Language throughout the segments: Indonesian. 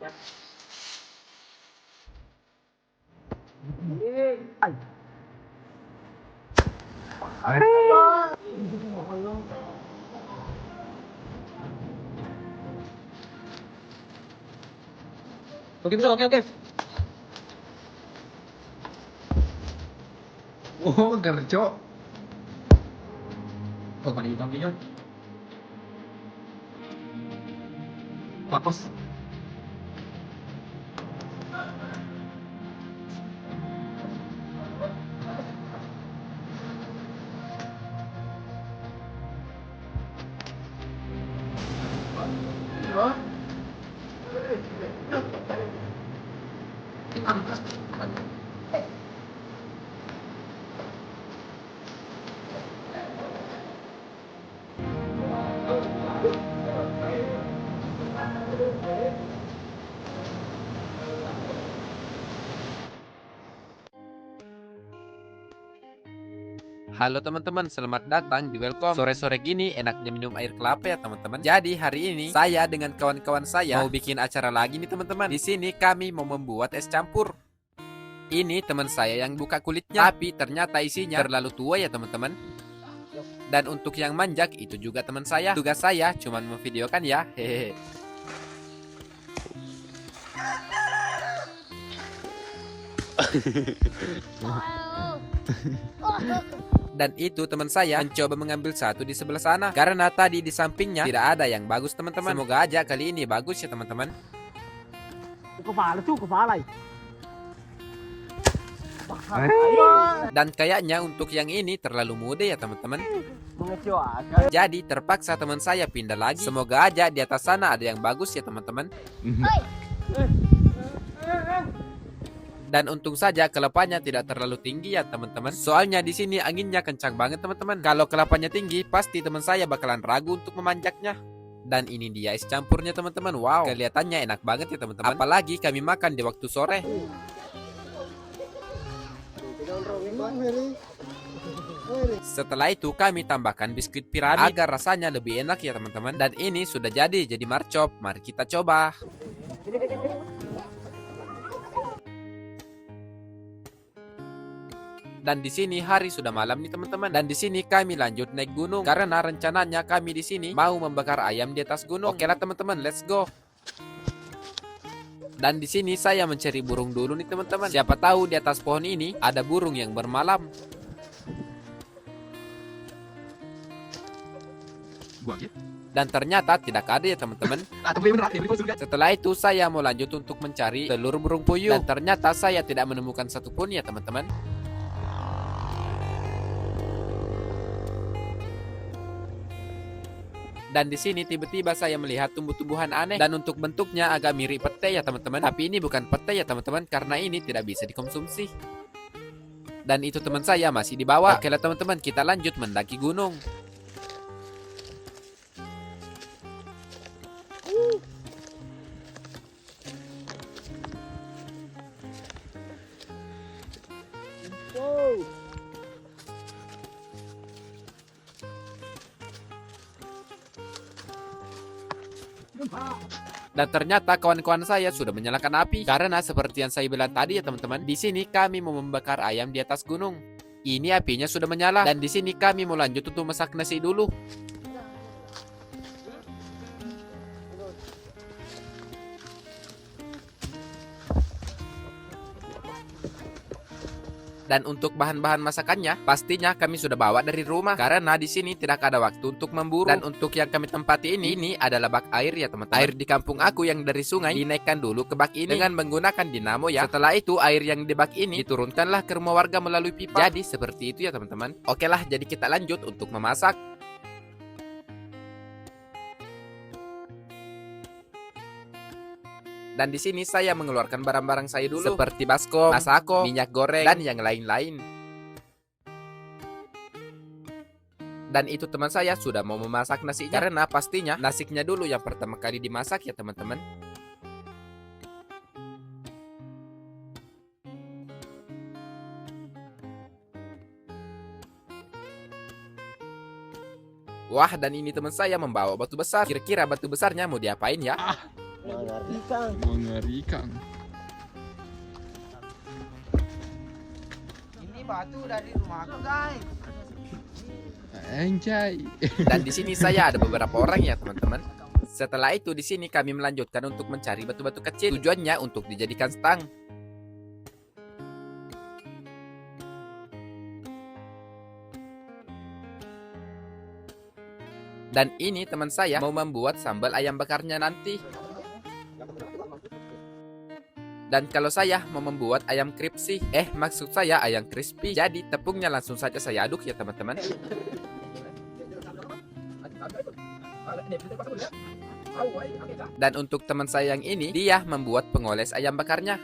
Oke, bisa, oke, oke. Oh, gercok. Oh, paling hitam dia. Papos. Halo teman-teman, selamat datang di Welcome. Sore-sore gini enaknya minum air kelapa ya teman-teman. Jadi hari ini saya dengan kawan-kawan saya mau bikin acara lagi nih teman-teman. Di sini kami mau membuat es campur. Ini teman saya yang buka kulitnya, tapi ternyata isinya terlalu tua ya teman-teman. Dan untuk yang manjak itu juga teman saya. Tugas saya cuman memvideokan ya. Hehehe. Dan itu teman saya mencoba mengambil satu di sebelah sana, karena tadi di sampingnya tidak ada yang bagus teman-teman. Semoga aja kali ini bagus ya teman-teman. Dan kayaknya untuk yang ini terlalu muda ya teman-teman. Jadi terpaksa teman saya pindah lagi. Semoga aja di atas sana ada yang bagus ya teman-teman. Dan untung saja kelapanya tidak terlalu tinggi ya teman-teman. Soalnya di sini anginnya kencang banget teman-teman. Kalau kelapanya tinggi pasti teman saya bakalan ragu untuk memanjaknya. Dan ini dia es campurnya teman-teman. Wow, kelihatannya enak banget ya teman-teman. Apalagi kami makan di waktu sore. Setelah itu kami tambahkan biskuit piramid agar rasanya lebih enak ya teman-teman. Dan ini sudah jadi marcop. Mari kita coba. Dan di sini hari sudah malam nih teman-teman. Dan di sini kami lanjut naik gunung karena rencananya kami di sini mau membakar ayam di atas gunung. Oke lah teman-teman, let's go. Dan di sini saya mencari burung dulu nih teman-teman. Siapa tahu di atas pohon ini ada burung yang bermalam. Dan ternyata tidak ada ya teman-teman. Setelah itu saya mau lanjut untuk mencari telur burung puyuh. Dan ternyata saya tidak menemukan satupun ya teman-teman. Dan di sini tiba-tiba saya melihat tumbuh-tumbuhan aneh dan untuk bentuknya agak mirip pete ya teman-teman. Tapi ini bukan pete ya teman-teman karena ini tidak bisa dikonsumsi. Dan itu teman saya masih di bawah. Oke lah teman-teman, kita lanjut mendaki gunung. Dan ternyata kawan-kawan saya sudah menyalakan api. Karena seperti yang saya bilang tadi ya teman-teman, di sini kami mau membakar ayam di atas gunung. Ini apinya sudah menyala dan di sini kami mau lanjut untuk masak nasi dulu. Dan untuk bahan-bahan masakannya, pastinya kami sudah bawa dari rumah karena di sini tidak ada waktu untuk memburu. Dan untuk yang kami tempati ini adalah bak air ya teman-teman. Air di kampung aku yang dari sungai dinaikkan dulu ke bak ini dengan menggunakan dinamo ya. Setelah itu air yang di bak ini diturunkanlah ke rumah warga melalui pipa. Jadi seperti itu ya teman-teman. Oke lah, jadi kita lanjut untuk memasak. Dan di sini saya mengeluarkan barang-barang saya dulu seperti baskom, masako, minyak goreng, dan yang lain-lain. Dan itu teman saya sudah mau memasak nasinya karena pastinya nasinya dulu yang pertama kali dimasak ya teman-teman. Wah, dan ini teman saya membawa batu besar. Kira-kira batu besarnya mau diapain ya? Mengerikan. Mengerikan. Ini batu dari rumahku, guys. Anjay. Dan di sini saya ada beberapa orang ya teman-teman. Setelah itu di sini kami melanjutkan untuk mencari batu-batu kecil. Tujuannya untuk dijadikan stang. Dan ini teman saya mau membuat sambal ayam bakarnya nanti. Dan kalau saya mau membuat ayam crispy, maksud saya ayam crispy. Jadi tepungnya langsung saja saya aduk ya teman-teman. Dan untuk teman saya yang ini, dia membuat pengoles ayam bakarnya.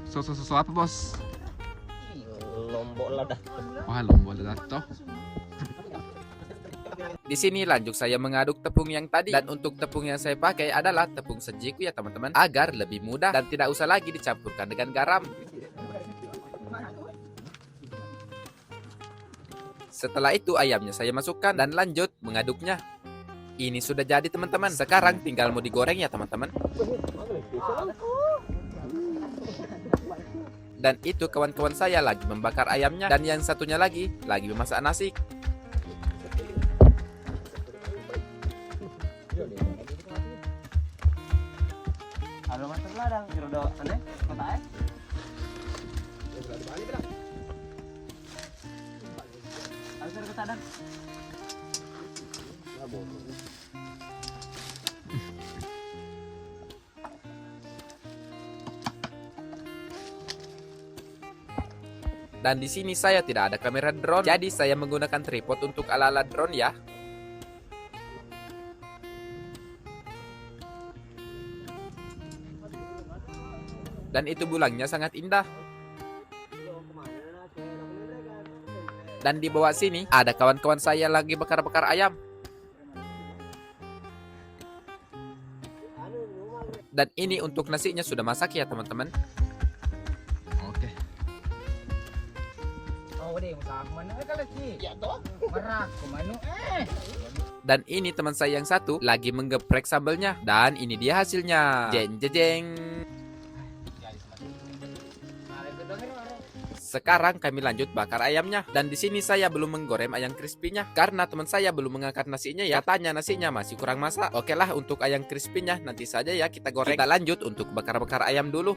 So apa bos? Lombok lah dah. Wah lombok dah toh. Di sini lanjut saya mengaduk tepung yang tadi. Dan untuk tepung yang saya pakai adalah tepung sejiku ya teman-teman, agar lebih mudah dan tidak usah lagi dicampurkan dengan garam. Setelah itu ayamnya saya masukkan dan lanjut mengaduknya. Ini sudah jadi teman-teman. Sekarang tinggal mau digoreng ya teman-teman. Dan itu kawan-kawan saya lagi membakar ayamnya. Dan yang satunya lagi memasak nasi. Halo masuk ladang, kira aneh, kota Harus ke sadang. Dan di sini saya tidak ada kamera drone, jadi saya menggunakan tripod untuk ala-ala drone ya. Dan itu bulangnya sangat indah. Dan di bawah sini ada kawan-kawan saya lagi bakar-bakar ayam. Dan ini untuk nasinya sudah masak ya teman-teman. Oke. Oh, deh, masak mana kalau sih? Ya toh. Merak kemana? Dan ini teman saya yang satu lagi menggeprek sambelnya. Dan ini dia hasilnya. Jeng jeng jeng. Sekarang kami lanjut bakar ayamnya. Dan di sini saya belum menggoreng ayam crispy-nya karena teman saya belum mengangkat nasinya ya. Katanya nasinya masih kurang masak. Oke lah, untuk ayam crispy-nya nanti saja ya kita goreng. Kita lanjut untuk bakar-bakar ayam dulu.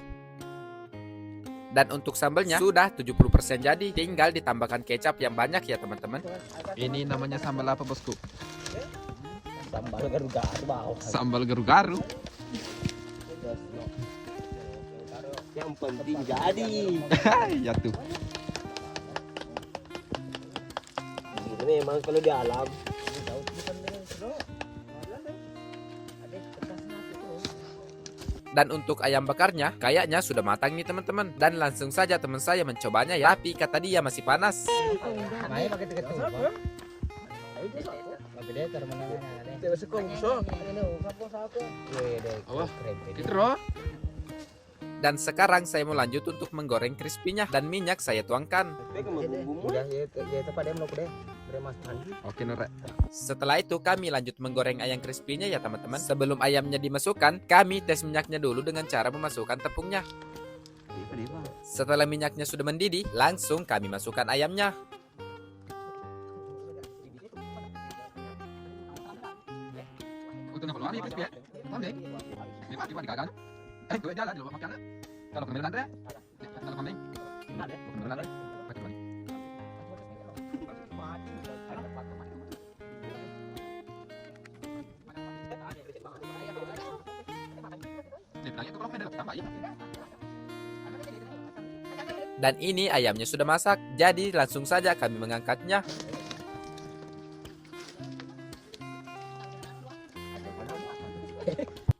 Dan untuk sambelnya sudah 70% jadi. Tinggal ditambahkan kecap yang banyak ya teman-teman. Ini namanya sambal apa bosku? Sambal garu-garu bau. Sambal garu-garu. Yang penting jadi. Ya tuh. Ini memang kalau di alam. Dan untuk ayam bakarnya kayaknya sudah matang nih teman-teman. Dan langsung saja teman saya mencobanya ya. Tapi kata dia masih panas. Dan sekarang saya mau lanjut untuk menggoreng crispy-nya. Dan minyak saya tuangkan. Oke Nore. Setelah itu kami lanjut menggoreng ayam crispy-nya ya teman-teman. Sebelum ayamnya dimasukkan, kami tes minyaknya dulu dengan cara memasukkan tepungnya. Setelah minyaknya sudah mendidih, langsung kami masukkan ayamnya. Dan ini ayamnya sudah masak, jadi langsung saja kami mengangkatnya.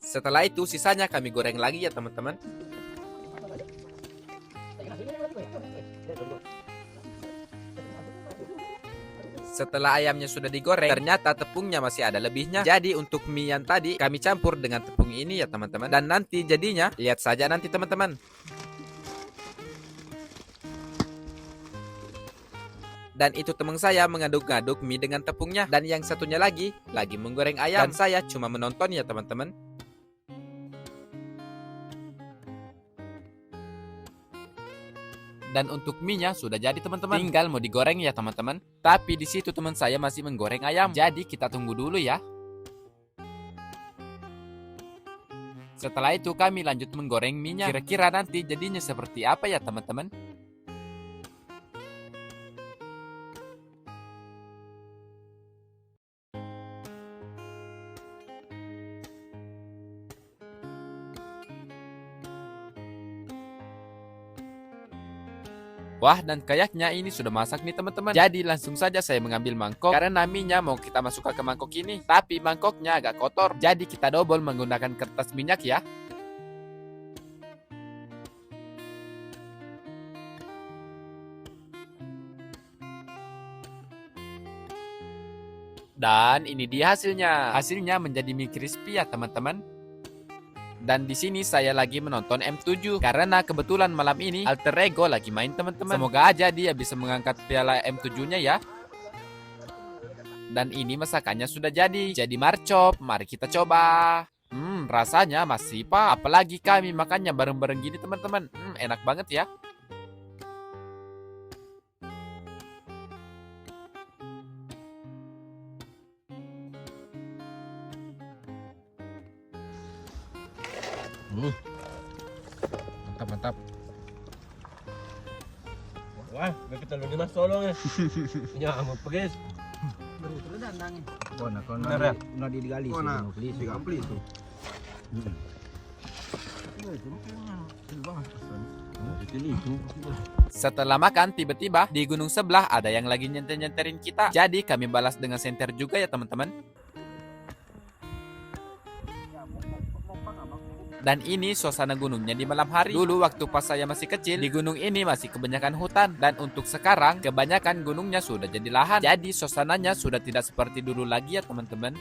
Setelah itu sisanya kami goreng lagi ya teman-teman. Setelah ayamnya sudah digoreng, ternyata tepungnya masih ada lebihnya. Jadi untuk mie yang tadi kami campur dengan tepung ini ya teman-teman. Dan nanti jadinya lihat saja nanti teman-teman. Dan itu teman saya mengaduk-aduk mie dengan tepungnya. Dan yang satunya lagi menggoreng ayam. Dan saya cuma menonton ya teman-teman. Dan untuk mie-nya sudah jadi teman-teman. Tinggal mau digoreng ya teman-teman. Tapi di situ teman saya masih menggoreng ayam. Jadi kita tunggu dulu ya. Setelah itu kami lanjut menggoreng mie-nya. Kira-kira nanti jadinya seperti apa ya teman-teman? Wah, dan kayaknya ini sudah masak nih teman-teman. Jadi langsung saja saya mengambil mangkok. Karena mie-nya mau kita masukkan ke mangkok ini. Tapi mangkoknya agak kotor. Jadi kita double menggunakan kertas minyak ya. Dan ini dia hasilnya. Hasilnya menjadi mie crispy ya teman-teman. Dan di sini saya lagi menonton M7 karena kebetulan malam ini alter ego lagi main teman-teman. Semoga aja dia bisa mengangkat piala M7-nya ya. Dan ini masakannya sudah jadi. Jadi marcop, mari kita coba. Rasanya masih pak. Apalagi kami makannya bareng-bareng gini teman-teman. Enak banget ya. Mantap. Wah, kita lu dimas tolong ya. Ya, mau pergi. Terus dan nangin. Bener ya? Nah digali. Nah, digampli itu. Setelah makan, tiba-tiba di gunung sebelah ada yang lagi nyenter-nyenterin kita. Jadi kami balas dengan senter juga ya teman-teman. Dan ini suasana gunungnya di malam hari. Dulu waktu pas saya masih kecil, di gunung ini masih kebanyakan hutan. Dan untuk sekarang, kebanyakan gunungnya sudah jadi lahan. Jadi suasananya sudah tidak seperti dulu lagi ya teman-teman.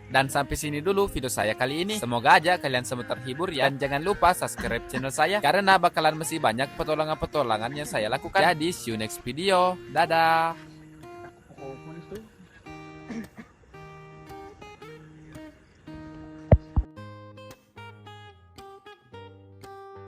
Dan sampai sini dulu video saya kali ini. Semoga aja kalian semua terhibur ya. Dan jangan lupa subscribe channel saya, karena bakalan masih banyak petualangan-petualangan yang saya lakukan. Jadi see you next video. Dadah.